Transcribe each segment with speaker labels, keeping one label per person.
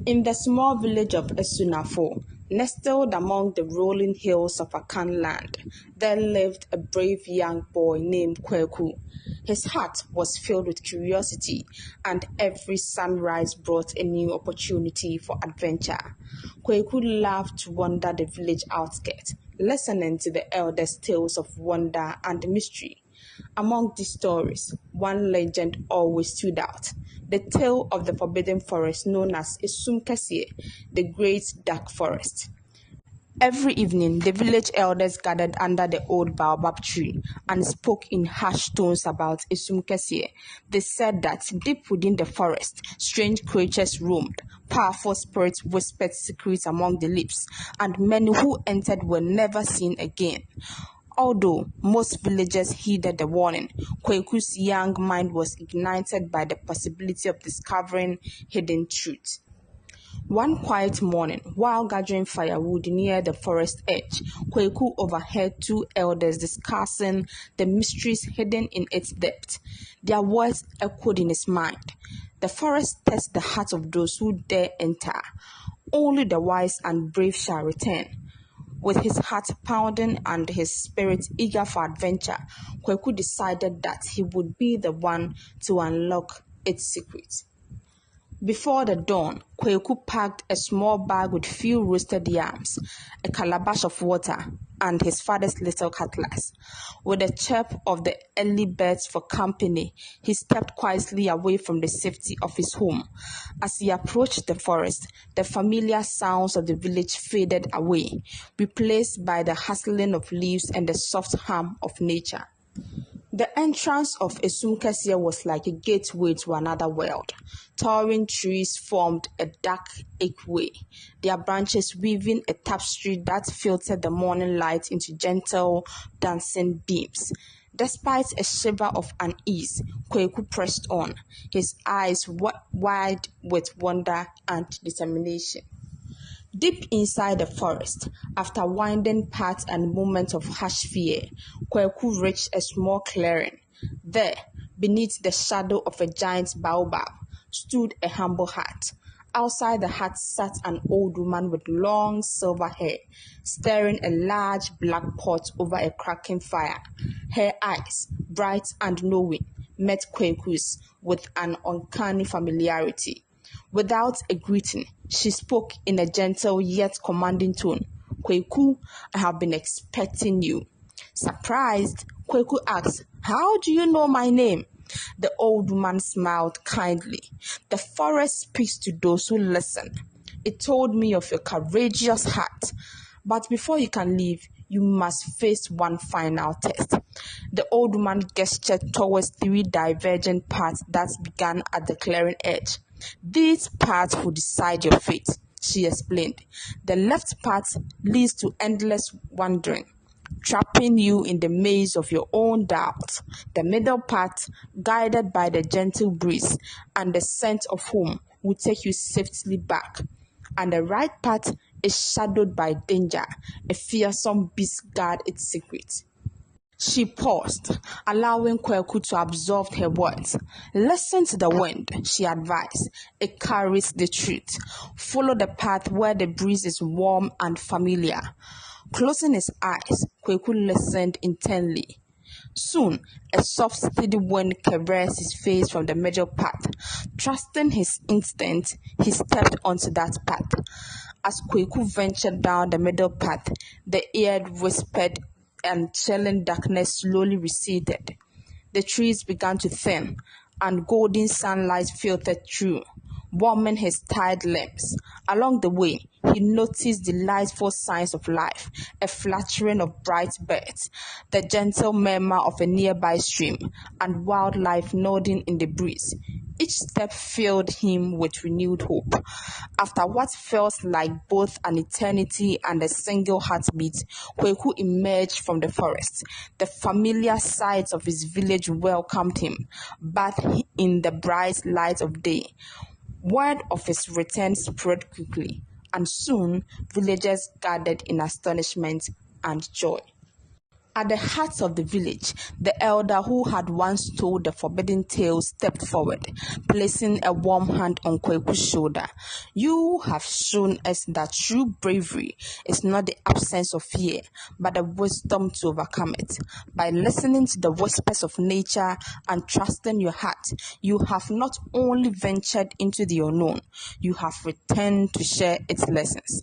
Speaker 1: In the small village of Asunafo, nestled among the rolling hills of Akan land, there lived a brave young boy named Kwaku. His heart was filled with curiosity, and every sunrise brought a new opportunity for adventure. Kwaku loved to wander the village outskirts, listening to the elders' tales of wonder and mystery. Among these stories, one legend always stood out: the tale of the forbidden forest known as Esum Kɛseɛ, the great dark forest. Every evening, the village elders gathered under the old baobab tree and spoke in hushed tones about Esum Kɛseɛ. They said that deep within the forest, strange creatures roamed, powerful spirits whispered secrets among the leaves, and many who entered were never seen again. Although most villagers heeded the warning, Kwaku's young mind was ignited by the possibility of discovering hidden truth. One quiet morning, while gathering firewood near the forest edge, Kwaku overheard two elders discussing the mysteries hidden in its depth. Their words echoed in his mind. The forest tests the hearts of those who dare enter. Only the wise and brave shall return. With his heart pounding and his spirit eager for adventure, Kwaku decided that he would be the one to unlock its secrets. Before the dawn, Kwaku packed a small bag with few roasted yams, a calabash of water, and his father's little cutlass. With the chirp of the early birds for company, he stepped quietly away from the safety of his home. As he approached the forest, the familiar sounds of the village faded away, replaced by the rustling of leaves and the soft hum of nature. The entrance of Esum Kɛseɛ was like a gateway to another world. Towering trees formed a dark archway, their branches weaving a tapestry that filtered the morning light into gentle, dancing beams. Despite a shiver of unease, Kwaku pressed on, his eyes wide with wonder and determination. Deep inside the forest, after winding paths and moments of harsh fear, Kwaku reached a small clearing. There, beneath the shadow of a giant baobab, stood a humble hut. Outside the hut sat an old woman with long silver hair, stirring a large black pot over a crackling fire. Her eyes, bright and knowing, met Kwaku's with an uncanny familiarity. Without a greeting, she spoke in a gentle yet commanding tone. "Kwaku, I have been expecting you." Surprised, Kwaku asked, "How do you know my name?" The old woman smiled kindly. "The forest speaks to those who listen. It told me of your courageous heart. But before you can leave, you must face one final test." The old woman gestured towards three divergent paths that began at the clearing edge. "These paths will decide your fate," she explained. "The left path leads to endless wandering, trapping you in the maze of your own doubts. The middle path, guided by the gentle breeze and the scent of home, will take you safely back. And the right path is shadowed by danger. A fearsome beast guards its secret." She paused, allowing Kwaku to absorb her words. "Listen to the wind," she advised. "It carries the truth. Follow the path where the breeze is warm and familiar." Closing his eyes, Kwaku listened intently. Soon, a soft, steady wind caressed his face from the middle path. Trusting his instinct, he stepped onto that path. As Kwaku ventured down the middle path, the air whispered and chilling darkness slowly receded. The trees began to thin, and golden sunlight filtered through, warming his tired limbs. Along the way, he noticed delightful signs of life: a fluttering of bright birds, the gentle murmur of a nearby stream, and wildlife nodding in the breeze. Each step filled him with renewed hope. After what felt like both an eternity and a single heartbeat, Kwaku emerged from the forest. The familiar sights of his village welcomed him, bathed in the bright light of day. Word of his return spread quickly, and soon villagers gathered in astonishment and joy. At the heart of the village, the elder who had once told the forbidden tale stepped forward, placing a warm hand on Kwaku's shoulder. "You have shown us that true bravery is not the absence of fear, but the wisdom to overcome it. By listening to the whispers of nature and trusting your heart, you have not only ventured into the unknown, you have returned to share its lessons."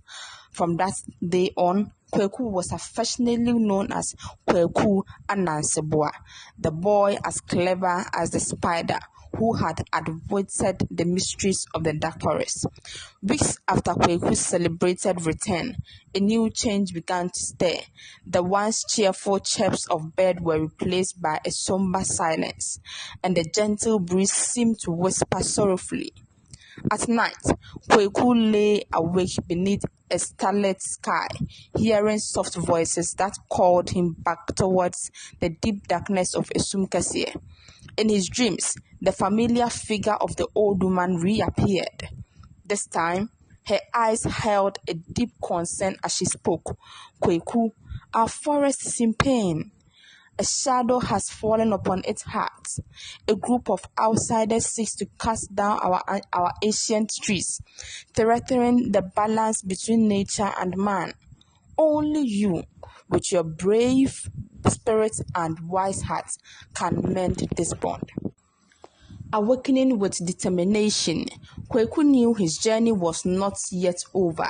Speaker 1: From that day on, Kwaku was affectionately known as Kwaku Ananseboa, the boy as clever as the spider who had outwitted the mysteries of the dark forest. Weeks after Kwaku's celebrated return, a new change began to stir. The once cheerful chirps of birds were replaced by a somber silence, and the gentle breeze seemed to whisper sorrowfully. At night, Kwaku lay awake beneath a starlit sky, hearing soft voices that called him back towards the deep darkness of Esum Kɛseɛ. In his dreams, the familiar figure of the old woman reappeared. This time, her eyes held a deep concern as she spoke. "Kwaku, our forest is in pain. A shadow has fallen upon its heart. A group of outsiders seeks to cast down our ancient trees, threatening the balance between nature and man. Only you, with your brave spirit and wise heart, can mend this bond." Awakening with determination, Kwaku knew his journey was not yet over.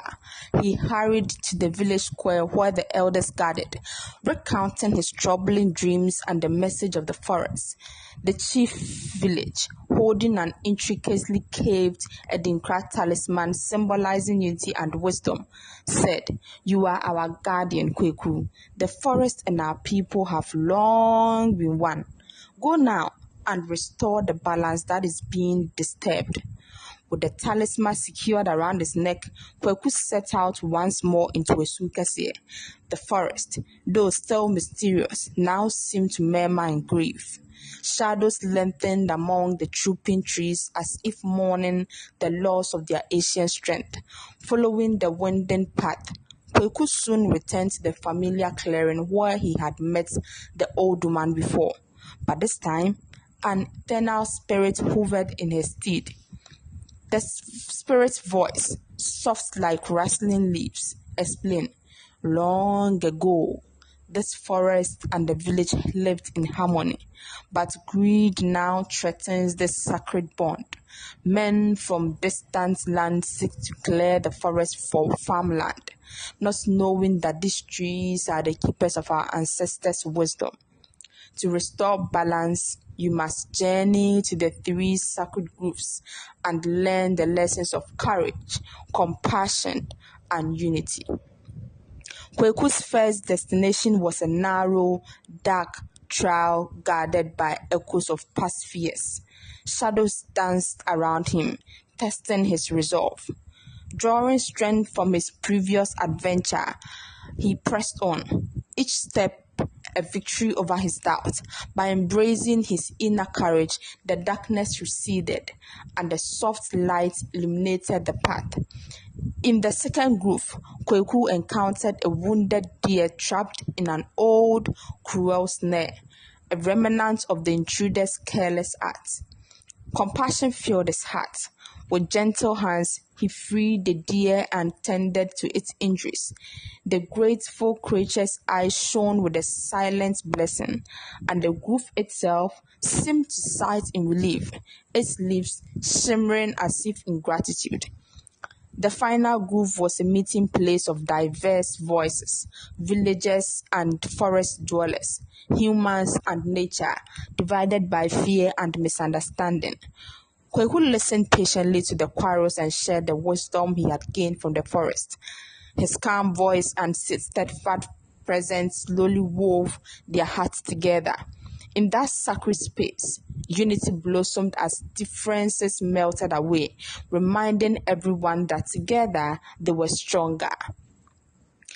Speaker 1: He hurried to the village square where the elders gathered, recounting his troubling dreams and the message of the forest. The chief village, holding an intricately carved Edinkra talisman symbolizing unity and wisdom, said, "You are our guardian, Kwaku. The forest and our people have long been one. Go now and restore the balance that is being disturbed." With the talisman secured around his neck, Kwaku set out once more into Esum Kɛseɛ. The forest, though still mysterious, now seemed to murmur in grief. Shadows lengthened among the drooping trees as if mourning the loss of their ancient strength. Following the winding path, Kwaku soon returned to the familiar clearing where he had met the old woman before. But this time, an eternal spirit hovered in his stead. The spirit's voice, soft like rustling leaves, explained, "Long ago, this forest and the village lived in harmony, but greed now threatens this sacred bond. Men from distant lands seek to clear the forest for farmland, not knowing that these trees are the keepers of our ancestors' wisdom. To restore balance, you must journey to the three sacred groves and learn the lessons of courage, compassion, and unity." Kwaku's first destination was a narrow, dark trail guarded by echoes of past fears. Shadows danced around him, testing his resolve. Drawing strength from his previous adventure, he pressed on, each step a victory over his doubt. By embracing his inner courage, the darkness receded, and the soft light illuminated the path. In the second groove, Kwaku encountered a wounded deer trapped in an old, cruel snare, a remnant of the intruder's careless act. Compassion filled his heart. With gentle hands, he freed the deer and tended to its injuries. The grateful creature's eyes shone with a silent blessing, and the groove itself seemed to sigh in relief, its leaves shimmering as if in gratitude. The final groove was a meeting place of diverse voices, villagers and forest dwellers, humans and nature, divided by fear and misunderstanding. Kwaku listened patiently to the quarrels and shared the wisdom he had gained from the forest. His calm voice and steadfast presence slowly wove their hearts together. In that sacred space, unity blossomed as differences melted away, reminding everyone that together they were stronger.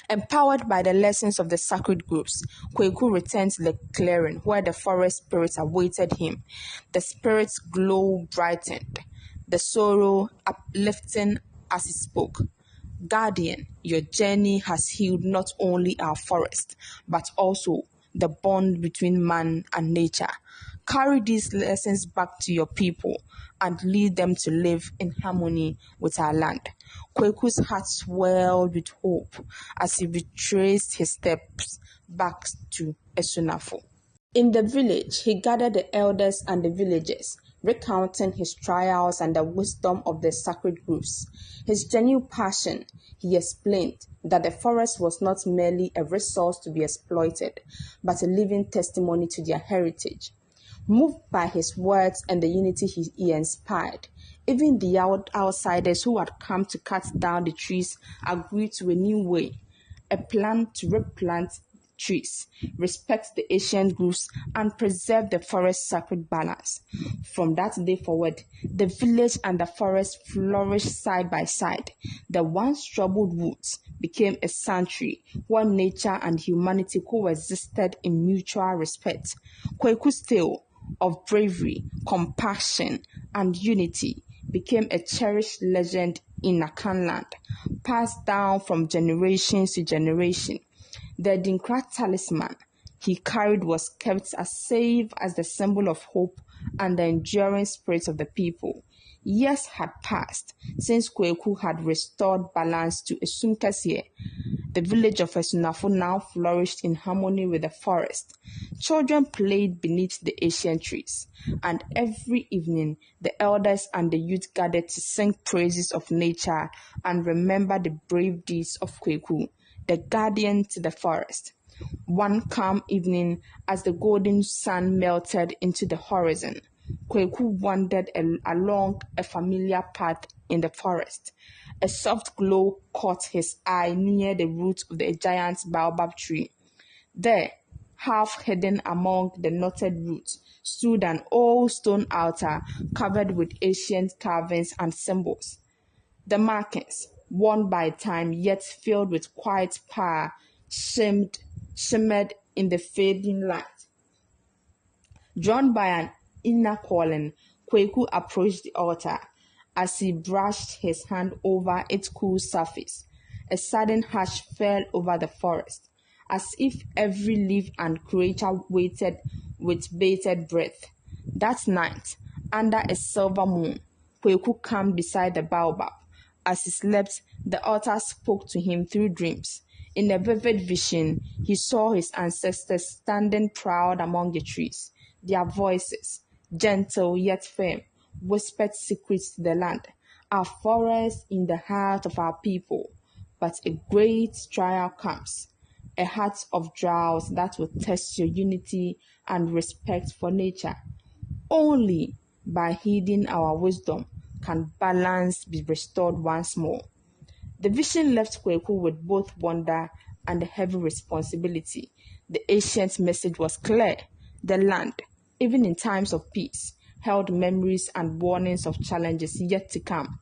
Speaker 1: Empowered by the lessons of the sacred groups, Kwaku returned to the clearing where the forest spirits awaited him. The spirit's glow brightened, the sorrow uplifting as he spoke. "Guardian, your journey has healed not only our forest, but also the bond between man and nature. Carry these lessons back to your people and lead them to live in harmony with our land. Kwaku's heart swelled with hope as he retraced his steps back to Asunafo. In the village, he gathered the elders and the villagers, recounting his trials and the wisdom of the sacred groves. His genuine passion, he explained that the forest was not merely a resource to be exploited, but a living testimony to their heritage. Moved by his words and the unity he inspired, even the outsiders who had come to cut down the trees agreed to a new way, a plan to replant trees, respect the ancient groves, and preserve the forest's sacred balance. From that day forward, the village and the forest flourished side by side. The once troubled woods became a sanctuary where nature and humanity coexisted in mutual respect. Kwaku's tale of bravery, compassion, and unity became a cherished legend in Akan land, passed down from generations to generation. The Dinkra talisman he carried was kept as safe as the symbol of hope and the enduring spirit of the people. Years had passed since Kwaku had restored balance to Esum Kɛseɛ. The village of Asunafo now flourished in harmony with the forest. Children played beneath the ancient trees, and every evening the elders and the youth gathered to sing praises of nature and remember the brave deeds of Kwaku, the guardian to the forest. One calm evening, as the golden sun melted into the horizon, Kwaku wandered along a familiar path in the forest. A soft glow caught his eye near the root of the giant baobab tree. There, half hidden among the knotted roots, stood an old stone altar covered with ancient carvings and symbols. The markings, worn by time yet filled with quiet power, shimmered in the fading light. Drawn by an inner calling, Kwaku approached the altar. As he brushed his hand over its cool surface, a sudden hush fell over the forest, as if every leaf and creature waited with bated breath. That night, under a silver moon, Kwaku camped beside the baobab. As he slept, the altar spoke to him through dreams. In a vivid vision, he saw his ancestors standing proud among the trees. Their voices, gentle yet firm, whispered secrets to the land. Our forest in the heart of our people. But a great trial comes, a heart of drought that will test your unity and respect for nature. Only by heeding our wisdom can balance be restored once more. The vision left Kwaku with both wonder and a heavy responsibility. The ancient message was clear. The land, even in times of peace, held memories and warnings of challenges yet to come.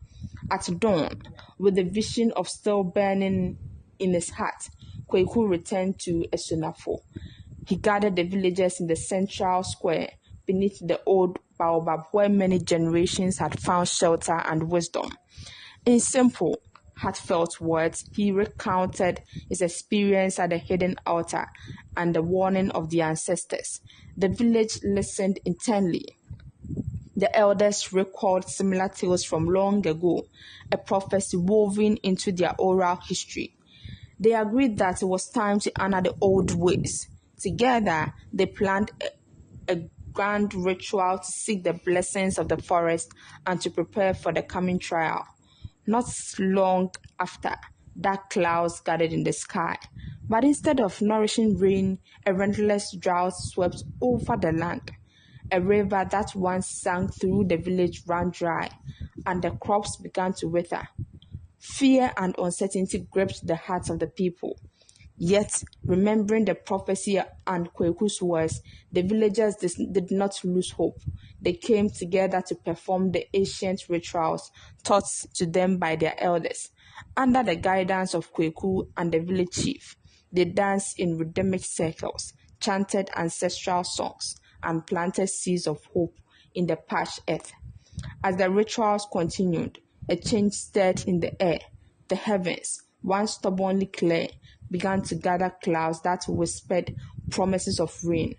Speaker 1: At dawn, with the vision of still burning in his heart, Kwaku returned to Asunafo. He gathered the villagers in the central square beneath the old baobab where many generations had found shelter and wisdom. In simple, heartfelt words, he recounted his experience at the hidden altar and the warning of the ancestors. The village listened intently. The elders recalled similar tales from long ago, a prophecy woven into their oral history. They agreed that it was time to honor the old ways. Together, they planned a grand ritual to seek the blessings of the forest and to prepare for the coming trial. Not long after, dark clouds gathered in the sky, but instead of nourishing rain, a relentless drought swept over the land. A river that once sank through the village ran dry, and the crops began to wither. Fear and uncertainty gripped the hearts of the people. Yet, remembering the prophecy and Kwaku's words, the villagers did not lose hope. They came together to perform the ancient rituals taught to them by their elders. Under the guidance of Kwaku and the village chief, they danced in rhythmic circles, chanted ancestral songs, and planted seeds of hope in the parched earth. As the rituals continued, a change stirred in the air. The heavens, once stubbornly clear, began to gather clouds that whispered promises of rain.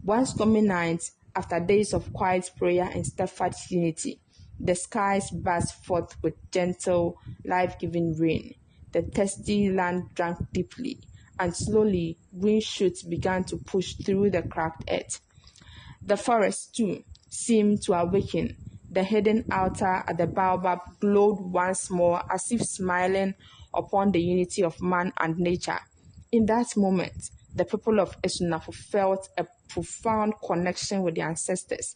Speaker 1: One stormy night, after days of quiet prayer and steadfast unity, the skies burst forth with gentle, life-giving rain. The thirsty land drank deeply, and slowly green shoots began to push through the cracked earth. The forest, too, seemed to awaken. The hidden altar at the baobab glowed once more as if smiling upon the unity of man and nature. In that moment, the people of Asunafo felt a profound connection with their ancestors,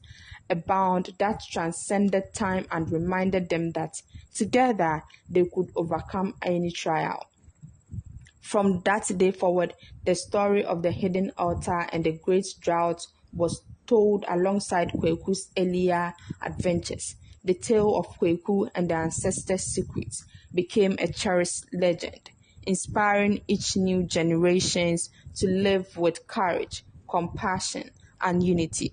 Speaker 1: a bond that transcended time and reminded them that together they could overcome any trial. From that day forward, the story of the hidden altar and the great drought was told alongside Kwaku's earlier adventures. The tale of Kwaku and the ancestors' secrets became a cherished legend, inspiring each new generation to live with courage, compassion, and unity.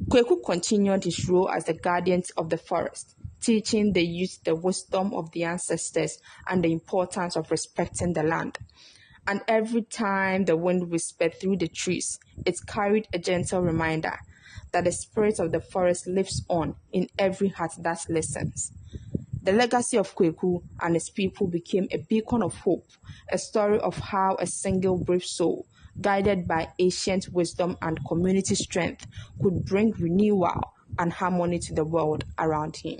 Speaker 1: Kwaku continued his role as the guardian of the forest, teaching the youth the wisdom of the ancestors and the importance of respecting the land. And every time the wind whispered through the trees, it carried a gentle reminder that the spirit of the forest lives on in every heart that listens. The legacy of Kwaku and his people became a beacon of hope, a story of how a single brave soul, guided by ancient wisdom and community strength, could bring renewal and harmony to the world around him.